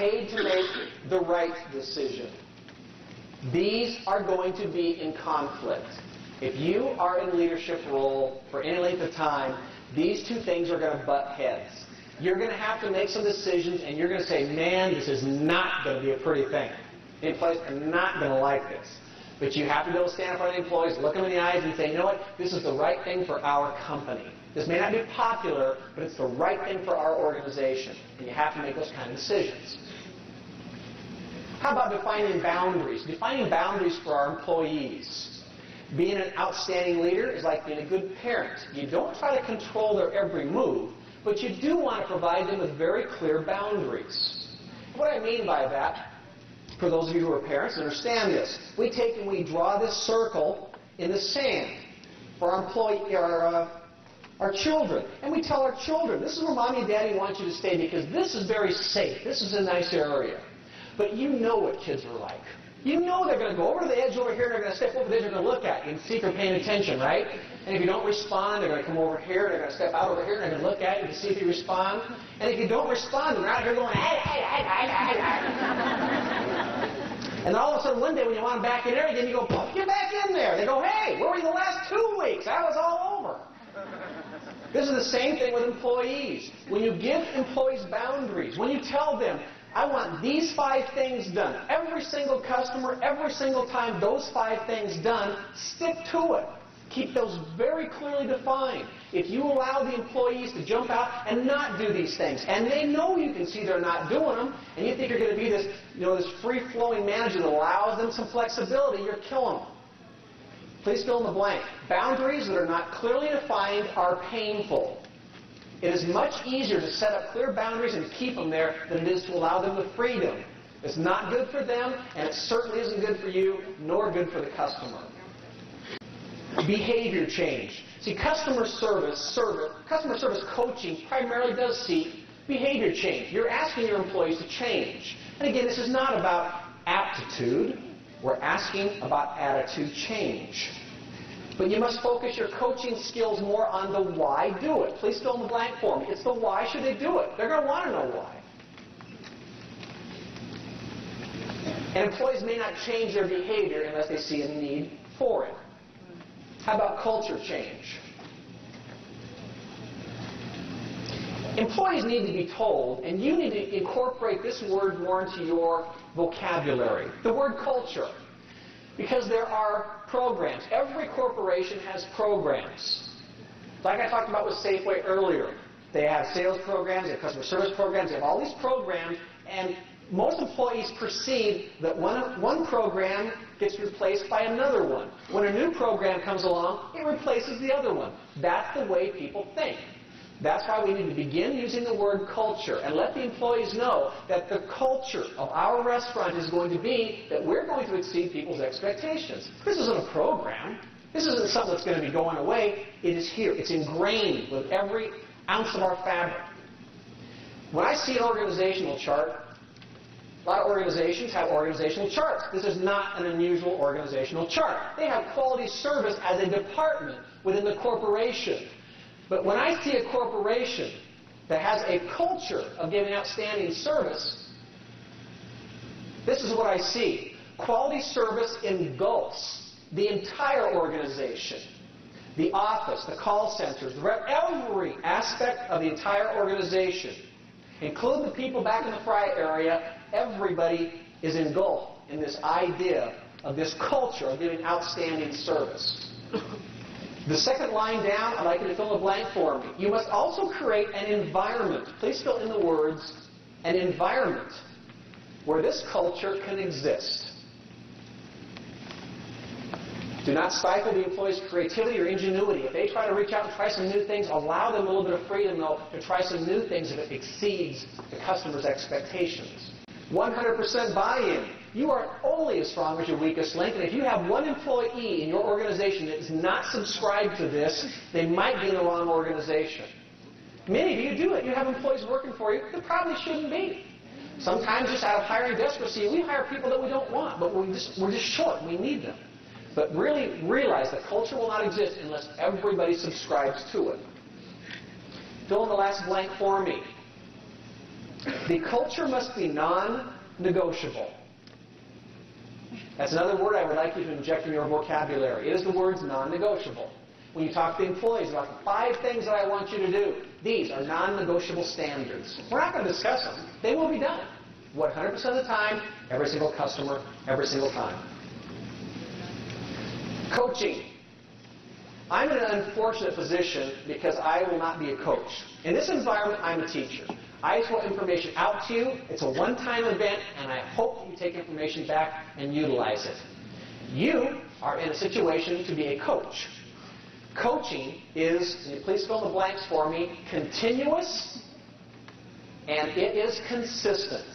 paid to make the right decision. These are going to be in conflict. If you are in a leadership role for any length of time, these two things are going to butt heads. You're going to have to make some decisions, and you're going to say, man, this is not going to be a pretty thing. The employees are not going to like this. But you have to be able to stand in front of the employees, look them in the eyes, and say, you know what, this is the right thing for our company. This may not be popular, but it's the right thing for our organization. And you have to make those kind of decisions. How about defining boundaries? Defining boundaries for our employees. Being an outstanding leader is like being a good parent. You don't try to control their every move, but you do want to provide them with very clear boundaries. What I mean by that, for those of you who are parents, understand this. We take and we draw this circle in the sand for our children. And we tell our children, this is where Mommy and Daddy want you to stay because this is very safe. This is a nice area. But you know what kids are like. You know they're going to go over to the edge over here and they're going to step over the edge and they're going to look at you and see if you're paying attention, right? And if you don't respond, they're going to come over here, they're going to step out over here, and they're going to look at you to see if you respond. And if you don't respond, they're out here going, hey, hey, hey, hey, hey, hey. And then all of a sudden one day when you want them back in there again, you go, get back in there. They go, hey, where were you the last 2 weeks? I was all over. This is the same thing with employees. When you give employees boundaries, when you tell them, I want these 5 things done. Every single customer, every single time, those 5 things done, stick to it. Keep those very clearly defined. If you allow the employees to jump out and not do these things, and they know you can see they're not doing them, and you think you're going to be this, this free-flowing manager that allows them some flexibility, you're killing them. Please fill in the blank. Boundaries that are not clearly defined are painful. It is much easier to set up clear boundaries and keep them there than it is to allow them the freedom. It's not good for them, and it certainly isn't good for you, nor good for the customer. Behavior change. See, customer service coaching primarily does seek behavior change. You're asking your employees to change. And again, this is not about aptitude. We're asking about attitude change. But you must focus your coaching skills more on the why do it. Please fill in the blank for me. It's the why should they do it. They're going to want to know why. And employees may not change their behavior unless they see a need for it. How about culture change? Employees need to be told, and you need to incorporate this word more into your vocabulary, the word culture. Because there are programs. Every corporation has programs. Like I talked about with Safeway earlier. They have sales programs, they have customer service programs, they have all these programs, and most employees perceive that one program gets replaced by another one. When a new program comes along, it replaces the other one. That's the way people think. That's why we need to begin using the word culture and let the employees know that the culture of our restaurant is going to be that we're going to exceed people's expectations. This isn't a program. This isn't something that's going to be going away. It is here. It's ingrained with every ounce of our fabric. When I see an organizational chart, a lot of organizations have organizational charts. This is not an unusual organizational chart. They have quality service as a department within the corporation. But when I see a corporation that has a culture of giving outstanding service, this is what I see. Quality service engulfs the entire organization. The office, the call centers, every aspect of the entire organization. Include the people back in the fry area, everybody is engulfed in this idea of this culture of giving outstanding service. The second line down, I'd like you to fill in the blank for me. You must also create an environment. Please fill in the words, an environment where this culture can exist. Do not stifle the employee's creativity or ingenuity. If they try to reach out and try some new things, allow them a little bit of freedom, though, to try some new things if it exceeds the customer's expectations. 100% buy-in. You are only as strong as your weakest link, and if you have one employee in your organization that is not subscribed to this, they might be in the wrong organization. Many of you do it. You have employees working for you that probably shouldn't be. Sometimes just out of hiring desperacy, we hire people that we don't want, but we're just short. We need them. But really realize that culture will not exist unless everybody subscribes to it. Fill in the last blank for me. The culture must be non-negotiable. That's another word I would like you to inject in your vocabulary. It is the words non-negotiable. When you talk to the employees about the 5 things that I want you to do, these are non-negotiable standards. We're not going to discuss them. They will be done. 100% of the time, every single customer, every single time. Coaching. I'm in an unfortunate position because I will not be a coach. In this environment, I'm a teacher. I just want information out to you. It's a one-time event, and I hope that you take information back and utilize it. You are in a situation to be a coach. Coaching is, and you please fill in the blanks for me, continuous, and it is consistent.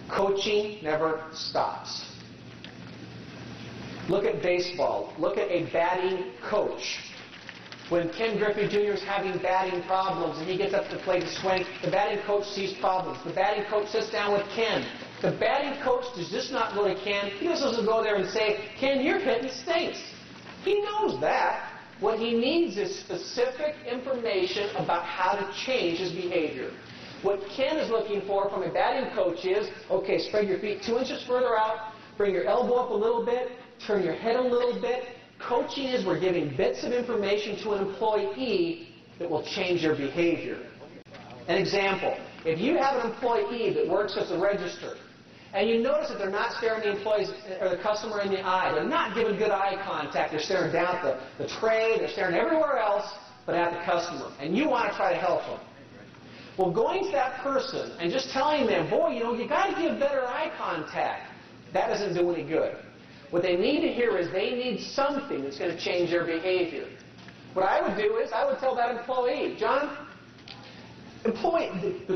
Coaching never stops. Look at baseball. Look at a batting coach. When Ken Griffey Jr. is having batting problems and he gets up to the plate to swing, the batting coach sees problems. The batting coach sits down with Ken. The batting coach does just not go to Ken. He doesn't go there and say, Ken, your hitting stinks. He knows that. What he needs is specific information about how to change his behavior. What Ken is looking for from a batting coach is, okay, spread your feet 2 inches further out, bring your elbow up a little bit, turn your head a little bit. Coaching is we're giving bits of information to an employee that will change their behavior. An example, if you have an employee that works at the register, and you notice that they're not staring the employees or the customer in the eye, they're not giving good eye contact, they're staring down at the tray, they're staring everywhere else but at the customer, and you want to try to help them. Well, going to that person and just telling them, boy, you got to give better eye contact, that doesn't do any good. What they need to hear is they need something that's going to change their behavior. What I would do is I would tell that employee, John, the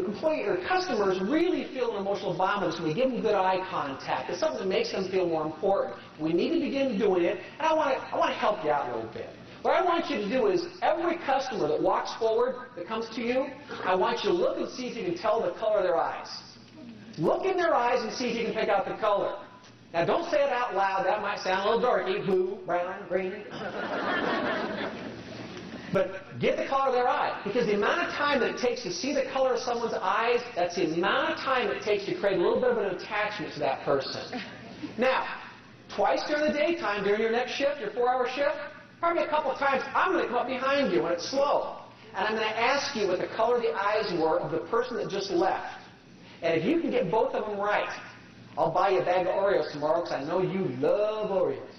employee or customers really feel an emotional bond with us when we give them good eye contact. It's something that makes them feel more important. We need to begin doing it, and I want to help you out a little bit. What I want you to do is every customer that walks forward, that comes to you, I want you to look and see if you can tell the color of their eyes. Look in their eyes and see if you can pick out the color. Now, don't say it out loud. That might sound a little dorky. Blue, brown, green. But get the color of their eye. Because the amount of time that it takes to see the color of someone's eyes, that's the amount of time it takes to create a little bit of an attachment to that person. Now, twice during the daytime, during your next shift, your 4-hour shift, probably a couple of times, I'm going to come up behind you when it's slow. And I'm going to ask you what the color of the eyes were of the person that just left. And if you can get both of them right, I'll buy you a bag of Oreos tomorrow because I know you love Oreos.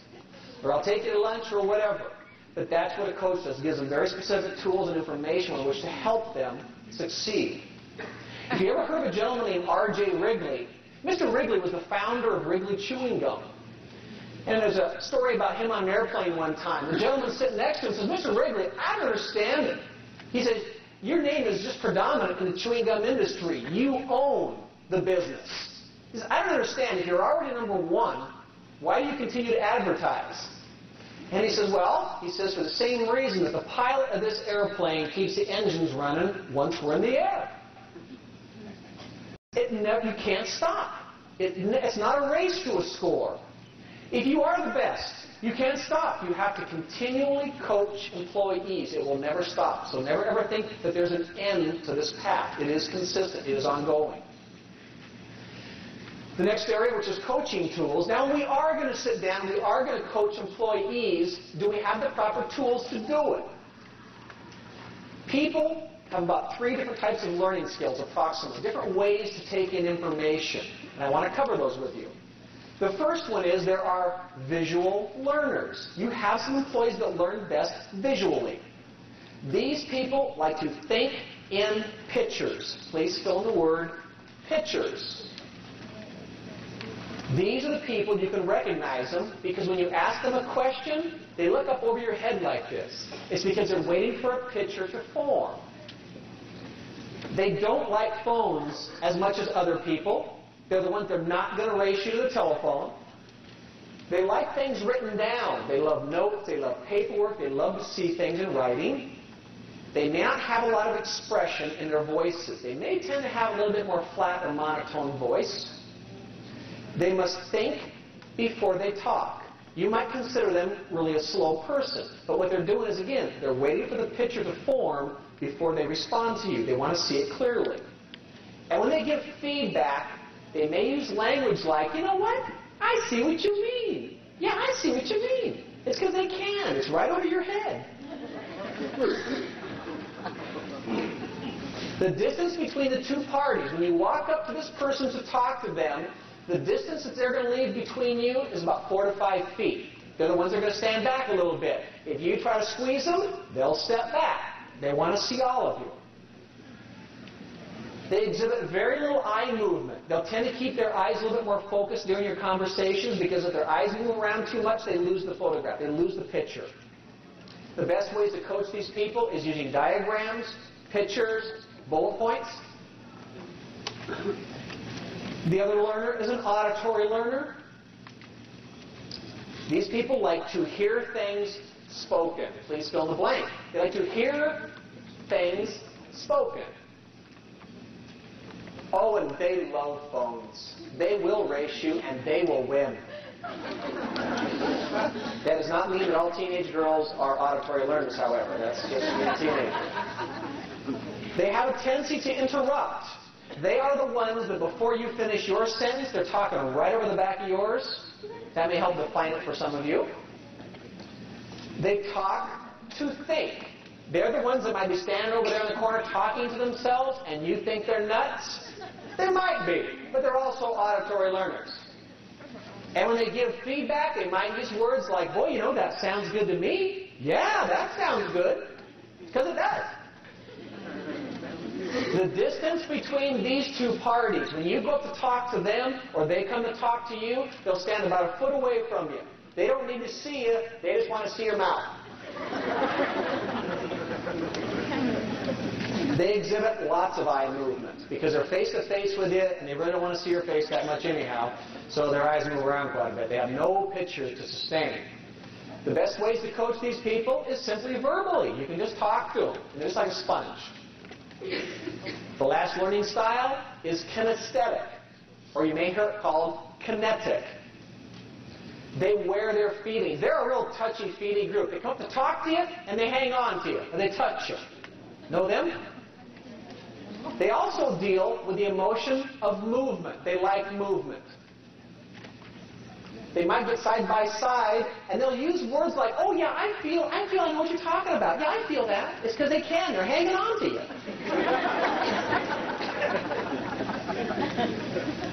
Or I'll take you to lunch or whatever. But that's what a coach does. It gives them very specific tools and information with which to help them succeed. If you ever heard of a gentleman named R.J. Wrigley, Mr. Wrigley was the founder of Wrigley Chewing Gum. And there's a story about him on an airplane one time. The gentleman sitting next to him says, Mr. Wrigley, I don't understand it. He says, your name is just predominant in the chewing gum industry. You own the business. He says, I don't understand. If you're already number 1, why do you continue to advertise? And he says, well, for the same reason that the pilot of this airplane keeps the engines running once we're in the air. You can't stop. It's not a race to a score. If you are the best, you can't stop. You have to continually coach employees. It will never stop. So never ever think that there's an end to this path. It is consistent. It is ongoing. The next area, which is coaching tools. Now, we are going to sit down. We are going to coach employees. Do we have the proper tools to do it? People have about 3 different types of learning skills, approximately, different ways to take in information. And I want to cover those with you. The first one is there are visual learners. You have some employees that learn best visually. These people like to think in pictures. Please fill in the word pictures. These are the people, you can recognize them, because when you ask them a question, they look up over your head like this. It's because they're waiting for a picture to form. They don't like phones as much as other people. They're the ones that are not going to race you to the telephone. They like things written down. They love notes. They love paperwork. They love to see things in writing. They may not have a lot of expression in their voices. They may tend to have a little bit more flat or monotone voice. They must think before they talk. You might consider them really a slow person. But what they're doing is, again, they're waiting for the picture to form before they respond to you. They want to see it clearly. And when they give feedback, they may use language like, you know what? I see what you mean. Yeah, I see what you mean. It's because they can. It's right over your head. The distance between the two parties, when you walk up to this person to talk to them, the distance that they're going to leave between you is about 4 to 5 feet. They're the ones that are going to stand back a little bit. If you try to squeeze them, they'll step back. They want to see all of you. They exhibit very little eye movement. They'll tend to keep their eyes a little bit more focused during your conversations because if their eyes move around too much, they lose the photograph. They lose the picture. The best ways to coach these people is using diagrams, pictures, bullet points. The other learner is an auditory learner. These people like to hear things spoken. Please fill in the blank. They like to hear things spoken. Oh, and they love phones. They will race you, and they will win. That does not mean that all teenage girls are auditory learners, however. That's just being teenagers. They have a tendency to interrupt. They are the ones that before you finish your sentence, they're talking right over the back of yours. That may help define it for some of you. They talk to think. They're the ones that might be standing over there in the corner talking to themselves, and you think they're nuts. They might be, but they're also auditory learners. And when they give feedback, they might use words like, boy, you know, that sounds good to me. Yeah, that sounds good. Because it does. The distance between these two parties, when you go up to talk to them or they come to talk to you, they'll stand about a foot away from you. They don't need to see you. They just want to see your mouth. They exhibit lots of eye movement because they're face-to-face with you and they really don't want to see your face that much anyhow, so their eyes move around quite a bit. They have no picture to sustain. The best ways to coach these people is simply verbally. You can just talk to them. They're just like a sponge. The last learning style is kinesthetic, or you may hear it called kinetic. They wear their feelings. They're a real touchy-feely group. They come up to talk to you, and they hang on to you, and they touch you. Know them? They also deal with the emotion of movement. They like movement. They might get side by side, and they'll use words like, oh yeah, I know what you're talking about. Yeah, I feel that. It's because they can. They're hanging on to you.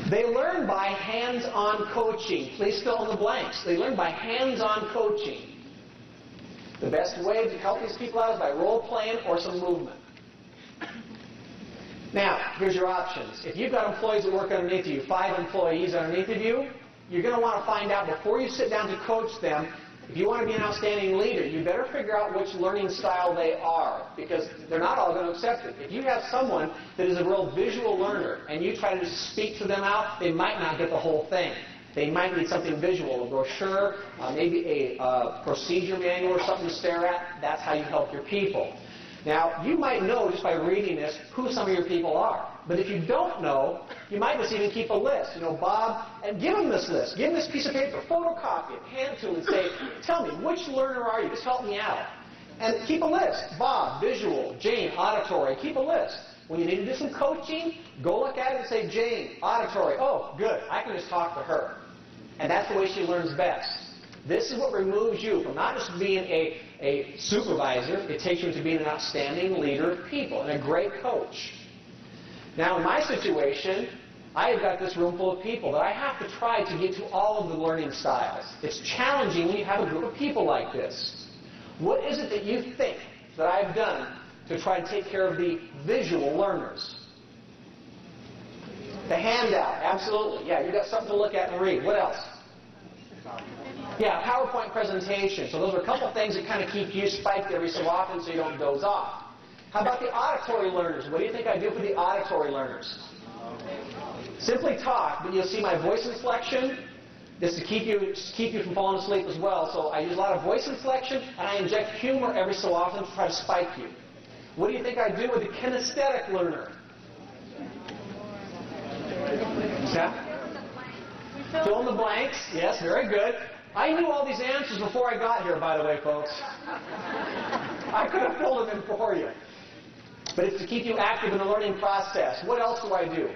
They learn by hands-on coaching. Please fill in the blanks. They learn by hands-on coaching. The best way to help these people out is by role-playing or some movement. Now, here's your options. If you've got employees that work underneath you, 5 employees underneath of you, you're going to want to find out before you sit down to coach them, if you want to be an outstanding leader, you better figure out which learning style they are, because they're not all going to accept it. If you have someone that is a real visual learner and you try to just speak to them out, they might not get the whole thing. They might need something visual, a brochure, maybe a procedure manual or something to stare at. That's how you help your people. Now, you might know just by reading this who some of your people are. But if you don't know, you might just even keep a list. You know, Bob, and give him this list. Give him this piece of paper, photocopy it, hand it to him and say, tell me, which learner are you? Just help me out. And keep a list. Bob, visual. Jane, auditory. Keep a list. When you need to do some coaching, go look at it and say, Jane, auditory. Oh, good. I can just talk to her. And that's the way she learns best. This is what removes you from not just being a supervisor. It takes you into being an outstanding leader of people and a great coach. Now, in my situation, I have got this room full of people that I have to try to get to all of the learning styles. It's challenging when you have a group of people like this. What is it that you think that I've done to try to take care of the visual learners? The handout, absolutely. Yeah, you've got something to look at and read. What else? Yeah, PowerPoint presentation. So those are a couple of things that kind of keep you spiked every so often so you don't doze off. How about the auditory learners? What do you think I do for the auditory learners? Simply talk, but you'll see my voice inflection. This is to keep you from falling asleep as well. So I use a lot of voice inflection, and I inject humor every so often to try to spike you. What do you think I do with the kinesthetic learner? Yeah? Fill in the blanks. Yes, very good. I knew all these answers before I got here, by the way, folks. I could have filled them in for you. But it's to keep you active in the learning process. What else do I do?